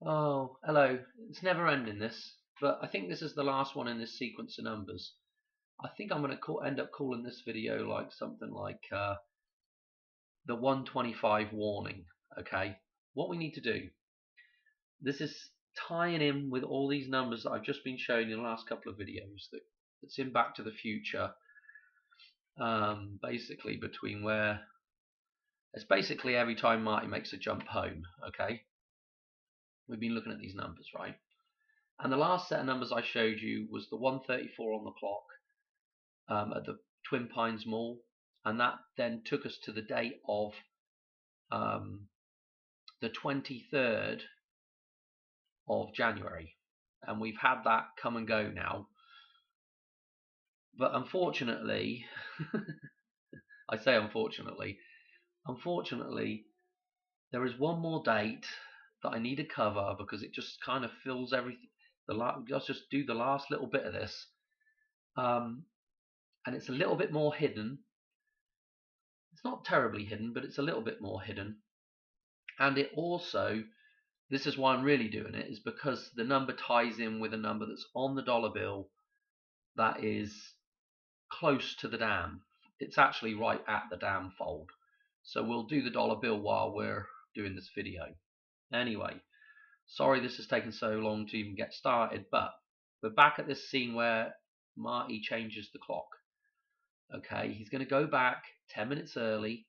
Oh, hello. It's never ending this, but I think this is the last one in this sequence of numbers. I think I'm going to end up calling this video like something like the 125 warning. Okay, what we need to do. This is tying in with all these numbers that I've just been showing you in the last couple of videos. That's in Back to the Future. Basically between where it's basically every time Marty makes a jump home. Okay, we've been looking at these numbers, right? And the last set of numbers I showed you was the 134 on the clock at the Twin Pines Mall, and that then took us to the date of the 23rd of January, and we've had that come and go now. But unfortunately, I say unfortunately, there is one more date that I need to cover because it just kind of fills everything. Let's just do the last little bit of this. And it's a little bit more hidden. It's not terribly hidden, but it's a little bit more hidden. And it also, this is why I'm really doing it, is because the number ties in with a number that's on the dollar bill that is close to the dam. It's actually right at the dam fold. So we'll do the dollar bill while we're doing this video. Anyway, sorry this has taken so long to even get started, but we're back at this scene where Marty changes the clock. Okay, he's going to go back 10 minutes early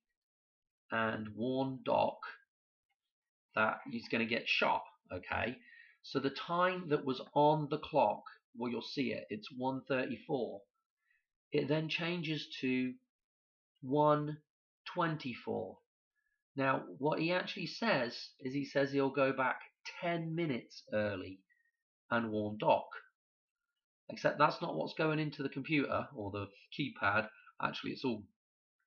and warn Doc that he's going to get shot. Okay, so the time that was on the clock, well, you'll see it, it's 1:34. It then changes to 1:24. Now, what he actually says is he says he'll go back 10 minutes early and warn Doc. Except that's not what's going into the computer or the keypad. Actually, it's all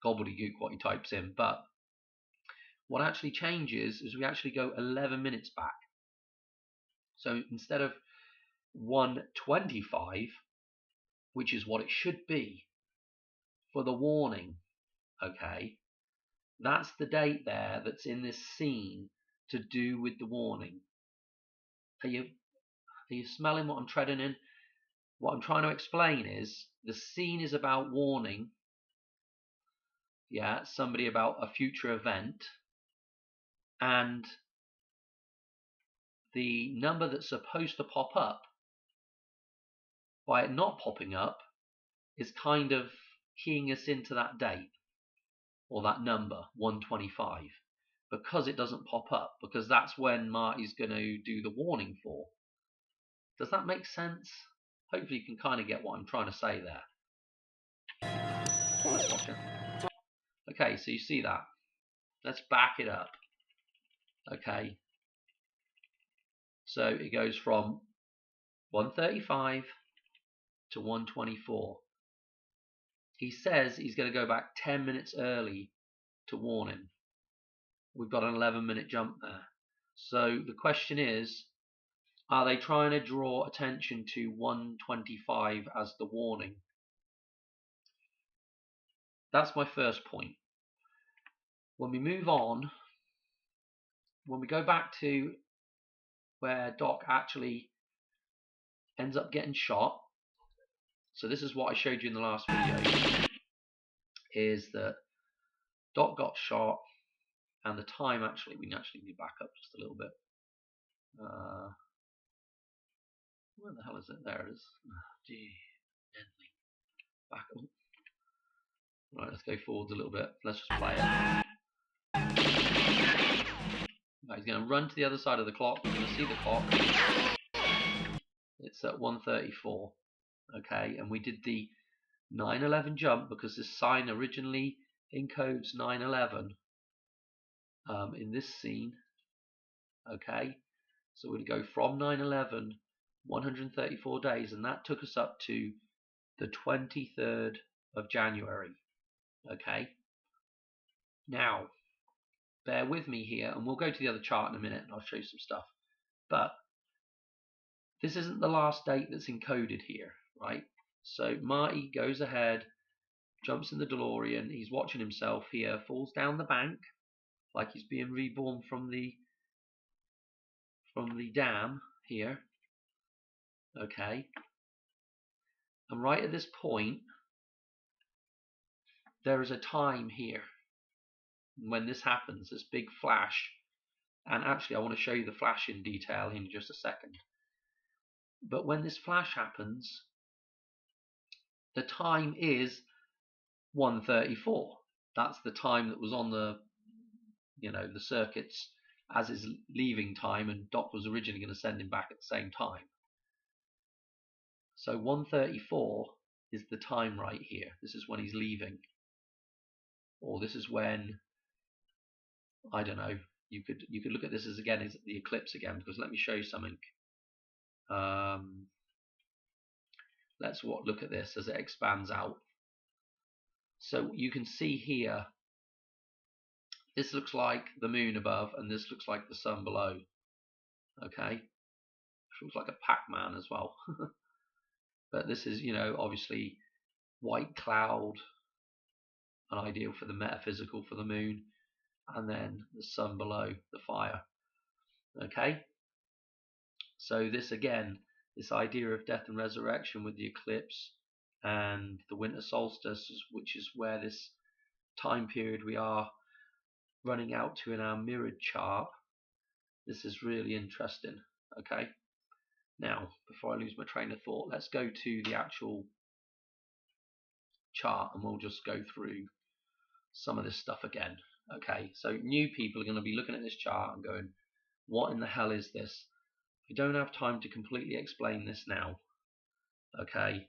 gobbledygook what he types in. But what actually changes is we actually go 11 minutes back. So instead of 1:25, which is what it should be for the warning, okay, that's the date there that's in this scene to do with the warning. Are you smelling what I'm treading in? What I'm trying to explain is the scene is about warning, somebody about a future event, and the number that's supposed to pop up, by it not popping up, is kind of keying us into that date, or that number, 125, because it doesn't pop up, because that's when Marty's going to do the warning for. Does that make sense? Hopefully you can kind of get what I'm trying to say there. Okay, so you see that. Let's back it up. Okay. So it goes from 1:35 to 1:24. He says he's going to go back 10 minutes early to warn him. We've got an 11-minute jump there. So the question is, are they trying to draw attention to 1:25 as the warning? That's my first point. When we move on, when we go back to where Doc actually ends up getting shot, so this is what I showed you in the last video, is that Doc got shot, and the time actually, we can actually back up just a little bit. Where the hell is it? There it is. Back up. Right, let's go forwards a little bit. Let's just play it. Right, he's going to run to the other side of the clock. We're going to see the clock. It's at 1:34. Okay, and we did the 9/11 jump because this sign originally encodes 9/11 in this scene. Okay, so we're going to go from 9/11, 134 days, and that took us up to the 23rd of January. Okay, now bear with me here, and we'll go to the other chart in a minute and I'll show you some stuff. But this isn't the last date that's encoded here, right? So Marty goes ahead, jumps in the DeLorean, he's watching himself here, falls down the bank like he's being reborn from the from the dam here, okay, and right at this point there is a time here when this happens, this big flash. And actually I want to show you the flash in detail in just a second. But when this flash happens, the time is 1:34. That's the time that was on the the circuits as his leaving time, and Doc was originally going to send him back at the same time. So 1:34 is the time right here. This is when he's leaving, or this is when, I don't know. You could look at this as again as the eclipse again, because let me show you something. Let's look at this as it expands out. So you can see here, this looks like the moon above, and this looks like the sun below. Okay, it looks like a Pac-Man as well. But this is, obviously white cloud, an ideal for the metaphysical for the moon, and then the sun below, the fire. Okay, so this again, this idea of death and resurrection with the eclipse and the winter solstice, which is where this time period we are running out to in our mirrored chart. This is really interesting. Okay, now before I lose my train of thought, let's go to the actual chart and we'll just go through some of this stuff again. Okay, so new people are going to be looking at this chart and going, what in the hell is this? I don't have time to completely explain this now. Okay,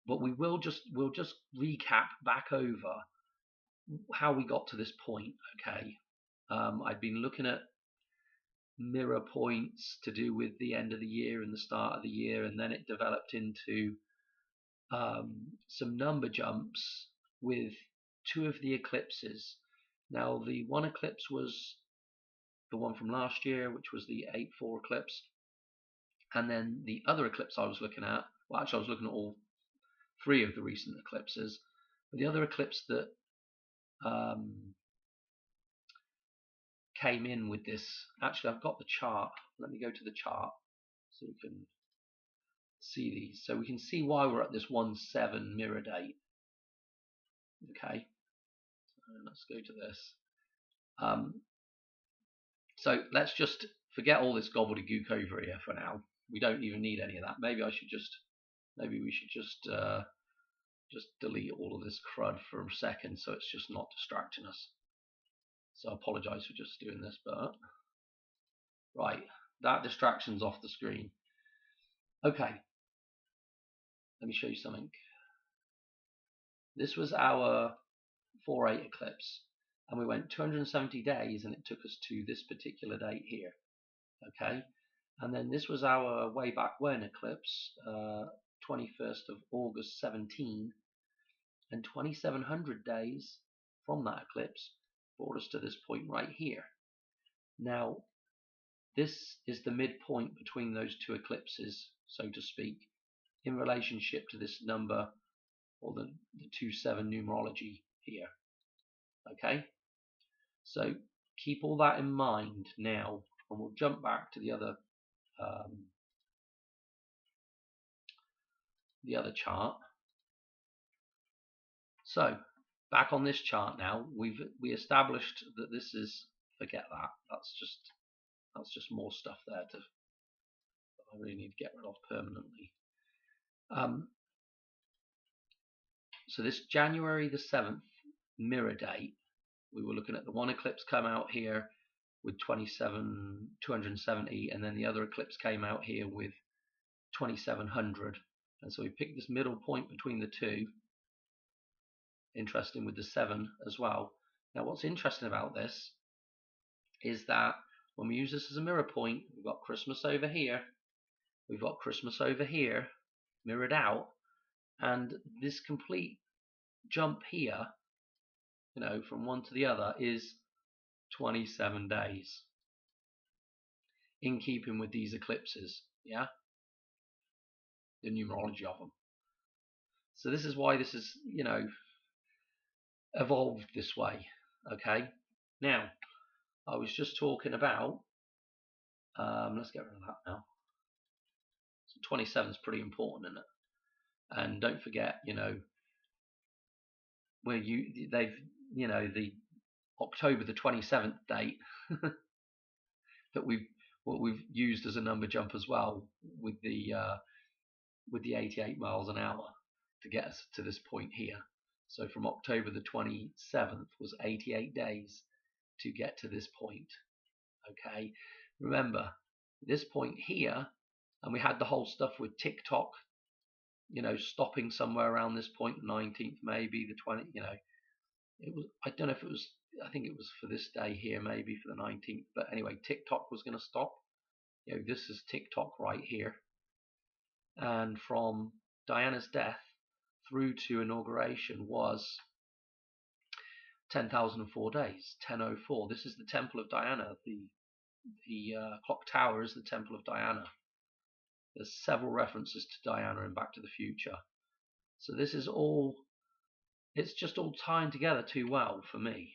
but we'll just recap back over how we got to this point. Okay, I've been looking at mirror points to do with the end of the year and the start of the year, and then it developed into some number jumps with two of the eclipses. Now the one eclipse was the one from last year, which was the 8/4 eclipse, and then the other eclipse I was looking at, well actually I was looking at all three of the recent eclipses, but the other eclipse that came in with this, actually I've got the chart, let me go to the chart so we can see these. So we can see why we're at this 1/7 mirror date. Okay, so let's go to this. So let's just forget all this gobbledygook over here for now. We don't even need any of that. Maybe we should just delete all of this crud for a second, so it's just not distracting us. So I apologize for just doing this, but right, that distraction's off the screen. Okay, let me show you something. This was our 4/8 eclipse, and we went 270 days, and it took us to this particular date here. Okay, and then this was our way back when eclipse, 21st of August 17, and 2700 days from that eclipse brought us to this point right here. Now this is the midpoint between those two eclipses, so to speak, in relationship to this number, or the 2/7 numerology here. Okay, so keep all that in mind now, and we'll jump back to the other chart. So back on this chart now, we established that this is, forget that, that's just more stuff there that I really need to get rid of permanently. So this January the 7th mirror date, we were looking at the one eclipse come out here with 270, and then the other eclipse came out here with 2700, and so we picked this middle point between the two. Interesting with the 7 as well. Now what's interesting about this is that when we use this as a mirror point, we've got Christmas over here, we've got Christmas over here mirrored out, and this complete jump here, from one to the other, is 27 days, in keeping with these eclipses, yeah, the numerology of them. So this is why this is, evolved this way. Okay, now I was just talking about, let's get rid of that now. So 27 is pretty important, isn't it? And don't forget, where they've, the October the 27th date that we've used as a number jump as well, with the 88 miles an hour to get us to this point here. So from October the 27th was 88 days to get to this point. Okay, remember this point here, and we had the whole stuff with TikTok, stopping somewhere around this point, the 19th, maybe the 20th. It was, I don't know if it was, I think it was for this day here, maybe for the 19th. But anyway, TikTok was going to stop. This is TikTok right here. And from Diana's death through to inauguration was 10,004 days, 1004. This is the Temple of Diana. The clock tower is the Temple of Diana. There's several references to Diana in Back to the Future. So this is all, it's just all tying together too well for me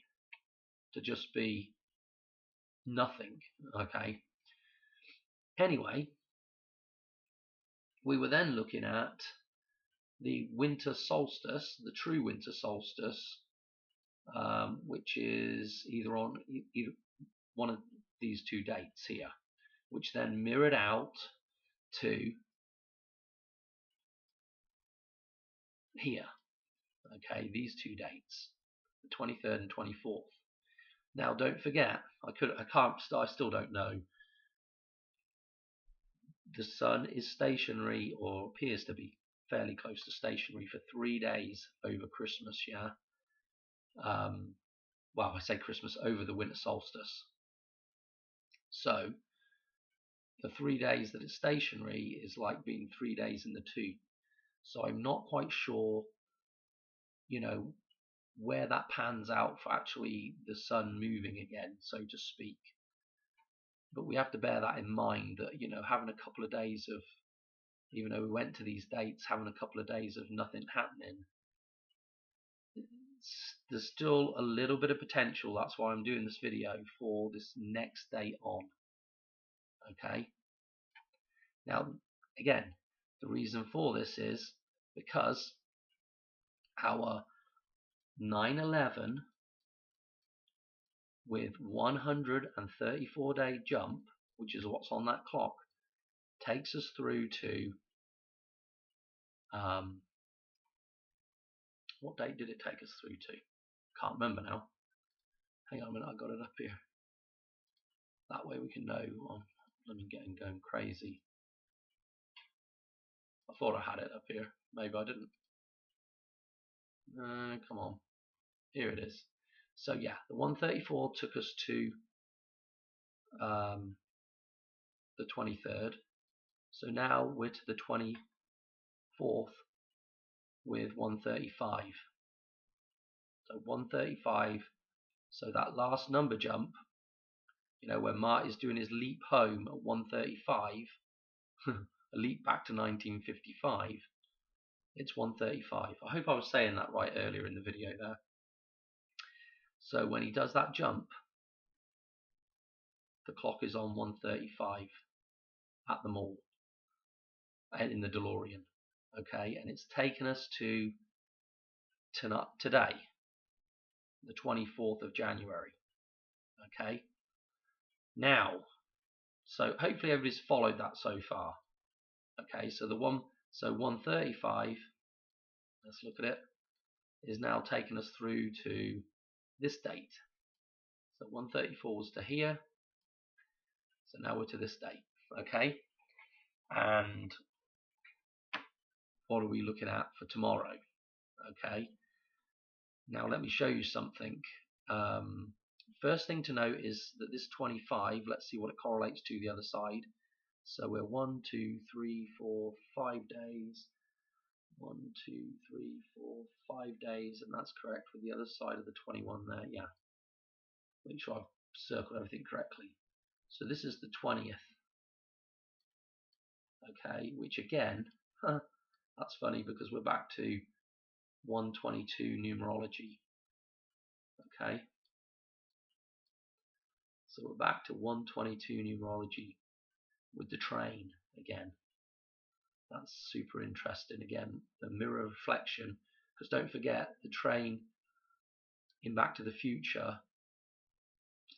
to just be nothing. Okay. Anyway, we were then looking at the winter solstice, the true winter solstice, which is either one of these two dates here, which then mirrored out to here. Okay, these two dates, the 23rd and 24th. Now, don't forget, I still don't know. The sun is stationary, or appears to be fairly close to stationary, for 3 days over Christmas. Yeah. Well, I say Christmas, over the winter solstice. So the 3 days that it's stationary is like being 3 days in the tooth. So I'm not quite sure, where that pans out for actually the sun moving again, so to speak. But we have to bear that in mind, that, having a couple of days of, even though we went to these dates, having a couple of days of nothing happening, there's still a little bit of potential. That's why I'm doing this video for this next date on. Okay. Now, again, the reason for this is because our 9/11 with 134-day jump, which is what's on that clock, takes us through to, what date did it take us through to? Can't remember now. Hang on a minute, I got it up here. That way we can know. Let me get going crazy. I thought I had it up here. Maybe I didn't. Come on. Here it is. So yeah, the 134 took us to the 23rd. So now we're to the 24th with 135. So 135. So that last number jump, when Marty's doing his leap home at 135, a leap back to 1955, it's 135. I hope I was saying that right earlier in the video there. So when he does that jump, the clock is on 135 at the mall, in the DeLorean. Okay, and it's taken us to today, the 24th of January. Okay, now, so hopefully everybody's followed that so far. Okay, so 135, let's look at it, is now taking us through to this date. So 134 was to here, so now we're to this date. Okay, and what are we looking at for tomorrow? Okay, now let me show you something. First thing to note is that this 25, let's see what it correlates to the other side. So we're 1, 2, 3, 4, 5 days. 1, 2, 3, 4, 5 days, and that's correct with the other side of the 21 there. Yeah, make sure I've circled everything correctly. So this is the 20th. Okay, which again, that's funny because we're back to 122 numerology. Okay, So we're back to 122 numerology with the train again. That's super interesting. Again, the mirror reflection, because don't forget the train in Back to the Future,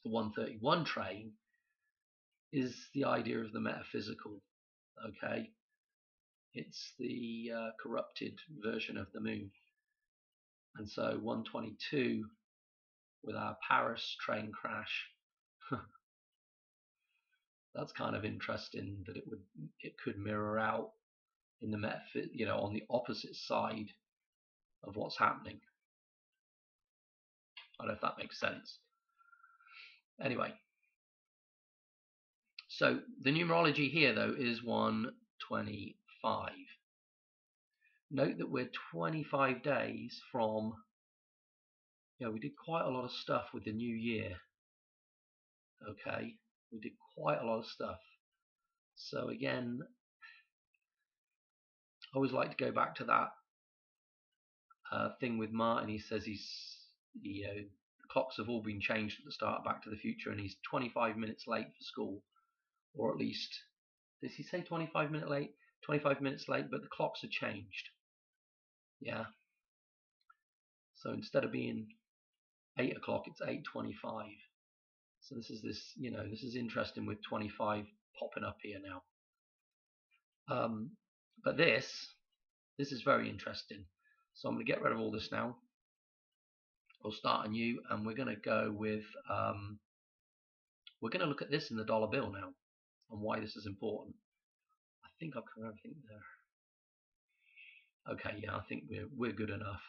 the 131 train, is the idea of the metaphysical. Okay, it's the corrupted version of the moon, and so 122 with our Paris train crash. That's kind of interesting that it could mirror out in the on the opposite side of what's happening. I don't know if that makes sense. Anyway, so the numerology here though is 125. Note that we're 25 days from, we did quite a lot of stuff with the new year. Okay, we did quite a lot of stuff. So again, I always like to go back to that thing with Martin. He says the clocks have all been changed at the start of Back to the Future, and he's 25 minutes late for school, or at least, does he say 25 minutes late? 25 minutes late, but the clocks are changed. Yeah. So instead of being 8 o'clock, it's 8:25. So this is interesting with 25 popping up here now. But this is very interesting. So I'm going to get rid of all this now. We'll start anew, and we're going to go with, we're going to look at this in the dollar bill now, and why this is important. I think I've covered everything there. Okay, yeah, I think we're good enough.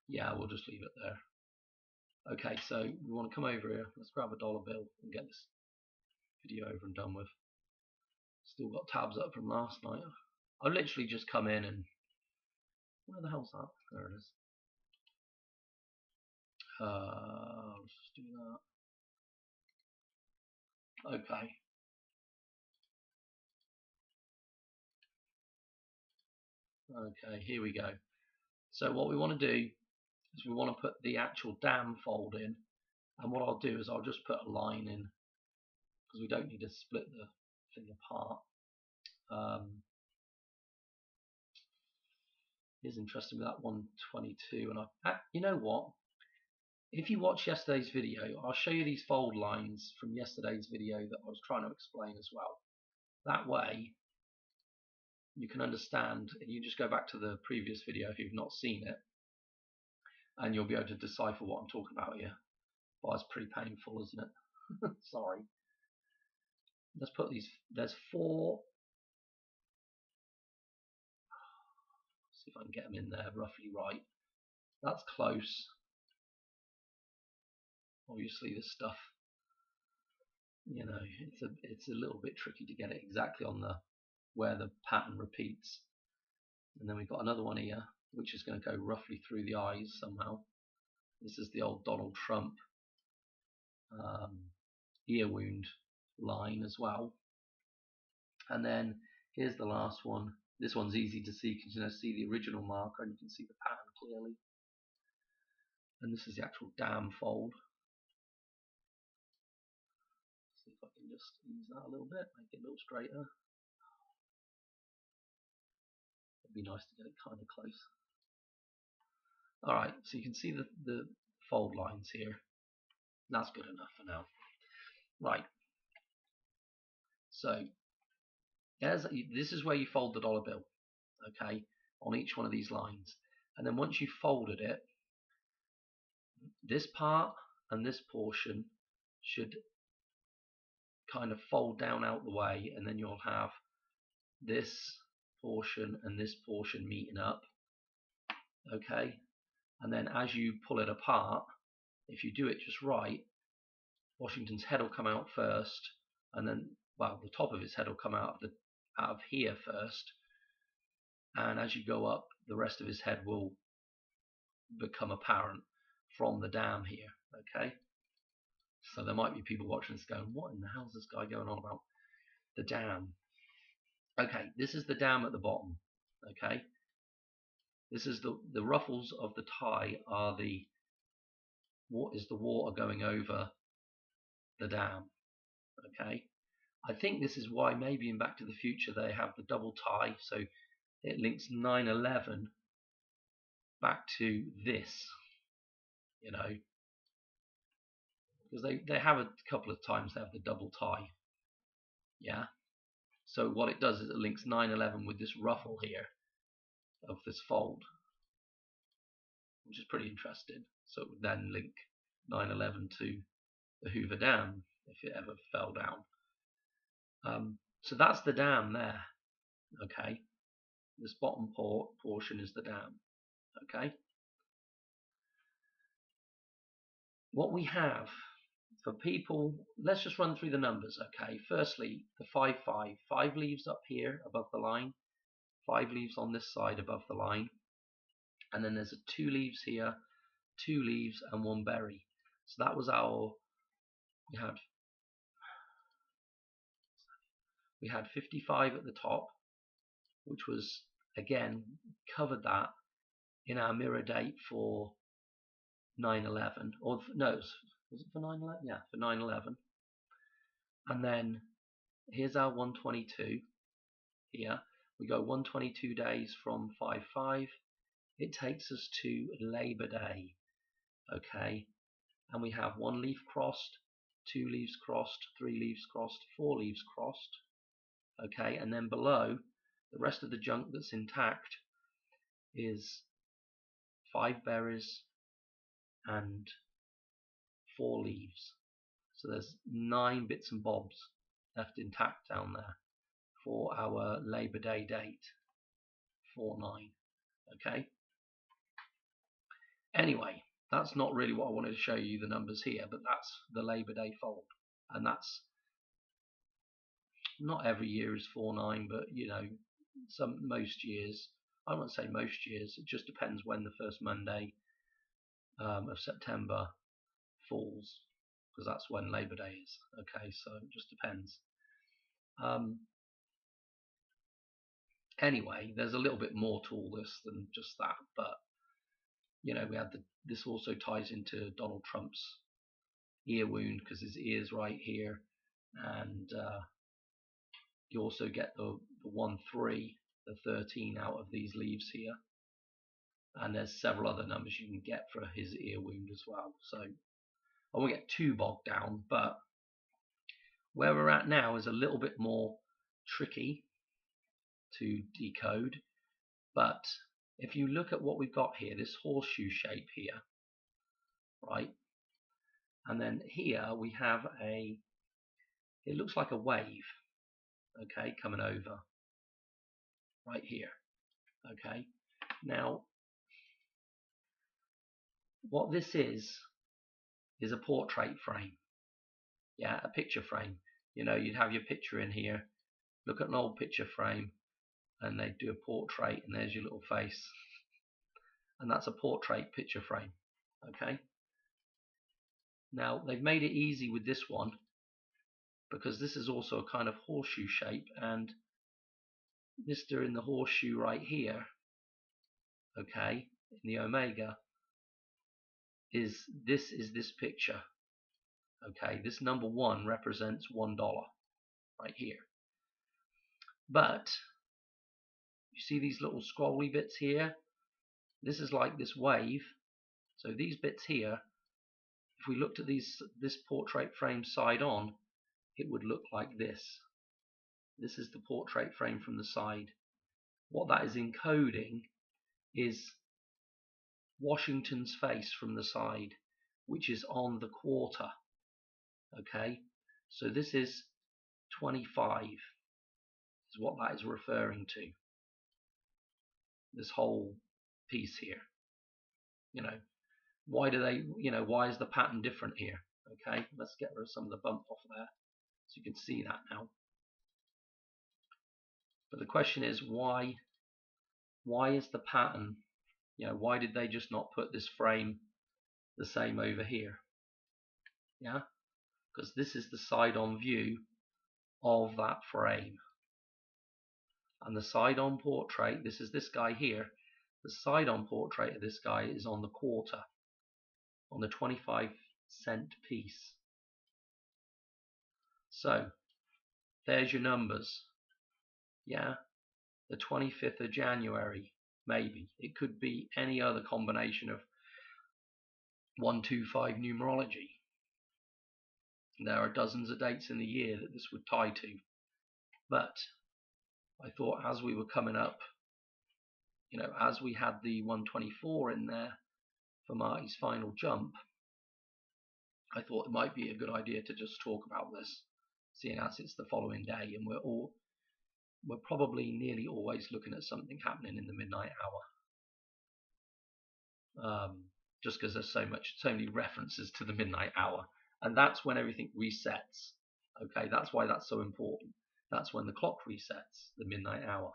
Yeah, we'll just leave it there. Okay, so we want to come over here. Let's grab a dollar bill and get this video over and done with. Still got tabs up from last night. I literally just come in and, where the hell's that? There it is. Let's just do that. Okay. Okay, here we go. So what we want to do is we want to put the actual dam fold in, and what I'll do is I'll just put a line in, because we don't need to split the thing apart. It's interesting with that 122, and you know what? If you watch yesterday's video, I'll show you these fold lines from yesterday's video that I was trying to explain as well. That way, you can understand. You just go back to the previous video if you've not seen it, and you'll be able to decipher what I'm talking about here. Well, it's pretty painful, isn't it? Sorry. Let's put these. There's 4. See if I can get them in there roughly right. That's close. Obviously, this stuff, it's a little bit tricky to get it exactly on where the pattern repeats. And then we've got another one here, which is going to go roughly through the eyes somehow. This is the old Donald Trump ear wound line as well. And then here's the last one. This one's easy to see because you see the original marker and you can see the pattern clearly. And this is the actual dam fold. See if I can just ease that a little bit, make it a little straighter. It'd be nice to get it kind of close. Alright, so you can see the fold lines here. That's good enough for now. Right. So this is where you fold the dollar bill, okay, on each one of these lines. And then once you've folded it, this part and this portion should kind of fold down out the way, and then you'll have this portion and this portion meeting up, okay. And then as you pull it apart, if you do it just right, Washington's head will come out first, and then, well, the top of his head will come out of here first, and as you go up, the rest of his head will become apparent from the dam here, okay. So there might be people watching this going, what in the hell is this guy going on about? The dam. Okay, this is the dam at the bottom, okay. This is the ruffles of the tie are the what is the water going over the dam. Okay, I think this is why maybe in Back to the Future they have the double tie, so it links 9/11 back to this, you know, because they have a couple of times they have the double tie. Yeah, so what it does is it links 9/11 with this ruffle here of this fold, which is pretty interesting. So it would then link 9/11 to the Hoover Dam if it ever fell down. So that's the dam there. Okay, this bottom portion is the dam. Okay, what we have for people, let's just run through the numbers. Okay, firstly, the 5/5, 5 leaves up here above the line, 5 leaves on this side above the line, and then there's 2 leaves here, 2 leaves and 1 berry. So that was we had 55 at the top, which was again covered that in our mirror date for 9/11, or no, was it for 9/11? Yeah, for 9/11. And then here's our 122 here. We go 122 days from 5/5. It takes us to Labor Day. Okay, and we have 1 leaf crossed, 2 leaves crossed, 3 leaves crossed, 4 leaves crossed. Okay, and then below, the rest of the junk that's intact is 5 berries and 4 leaves. So there's 9 bits and bobs left intact down there for our Labor Day date, 4/9. Okay. Anyway, that's not really what I wanted to show you, the numbers here, but that's the Labor Day fold, and that's not every year is 4/9, but you know, most years. I won't say most years. It just depends when the first Monday of September falls, because that's when Labor Day is. Okay, so it just depends. Anyway, there's a little bit more to all this than just that, but you know, we had this also ties into Donald Trump's ear wound because his ear's right here, and you also get the 1/3, the 13 out of these leaves here, and there's several other numbers you can get for his ear wound as well. So I won't get too bogged down, but where we're at now is a little bit more tricky to decode. But if you look at what we've got here, this horseshoe shape here, right, and then here we have it looks like a wave, okay, coming over right here. Okay, now what this is a portrait frame. Yeah, a picture frame. You know, you'd have your picture in here, look at an old picture frame, and they'd do a portrait, and there's your little face, and that's a portrait picture frame. Okay, now they've made it easy with this one because this is also a kind of horseshoe shape, and Mr. in the horseshoe right here, okay, in the omega, is this picture. Okay, this number 1 represents $1 right here. But you see these little scrolly bits here? This is like this wave. So these bits here, if we looked at this portrait frame side on, it would look like this. This is the portrait frame from the side. What that is encoding is Washington's face from the side, which is on the quarter. Okay, so this is 25 is what that is referring to. This whole piece here. You know, why do they, why is the pattern different here? Okay, let's get rid of some of the bump off there so you can see that now. But the question is, why is the pattern, why did they just not put this frame the same over here? Yeah, because this is the side-on view of that frame. And the side-on portrait, this is this guy here, The side-on portrait of this guy is on the quarter, on the 25-cent piece. So there's your numbers. Yeah, the 25th of January, maybe. It could be any other combination of 125 numerology. There are dozens of dates in the year that this would tie to. But I thought as we were coming up, as we had the 124 in there for Marty's final jump, I thought it might be a good idea to just talk about this, seeing as it's the following day and we're probably nearly always looking at something happening in the midnight hour. Just because there's so many references to the midnight hour, and that's when everything resets. Okay, that's why that's so important. That's when the clock resets, the midnight hour.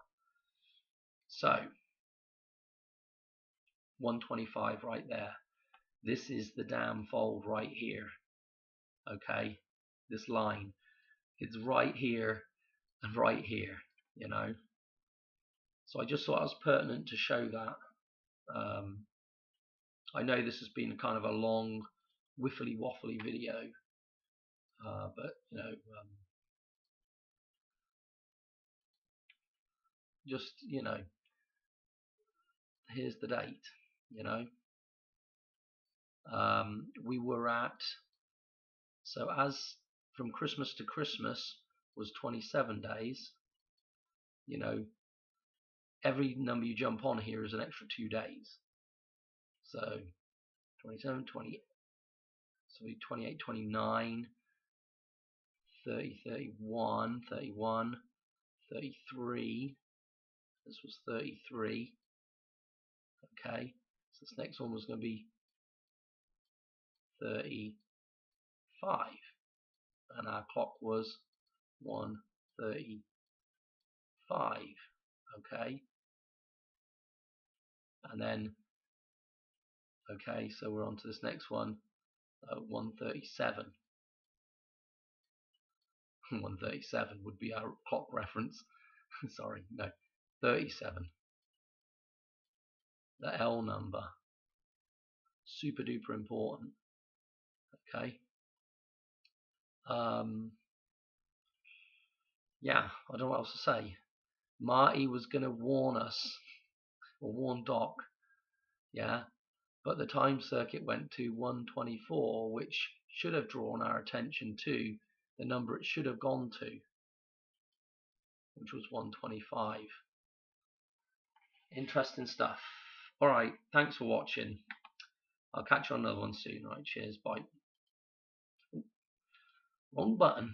So 125 right there. This is the damn fold right here. Okay, this line, it's right here and right here, So I just thought it was pertinent to show that. I know this has been kind of a long, wiffly waffly video, but just here's the date. We were at, so as from Christmas to Christmas was 27 days. Every number you jump on here is an extra 2 days. So 27, 20, so 28, 29, 30, 31, 31, 33. This was 33. Okay, so this next one was going to be 35, and our clock was 1:35. Okay, and then so we're on to this next one, 1:37. 1:37 would be our clock reference. Sorry, no, 37. The L number, super duper important. Okay. Yeah, I don't know what else to say. Marty was going to warn us, or warn Doc, yeah, but the time circuit went to 124, which should have drawn our attention to the number it should have gone to, which was 125. Interesting stuff. Alright, thanks for watching. I'll catch you on another one soon. Alright, cheers, bye. Wrong button.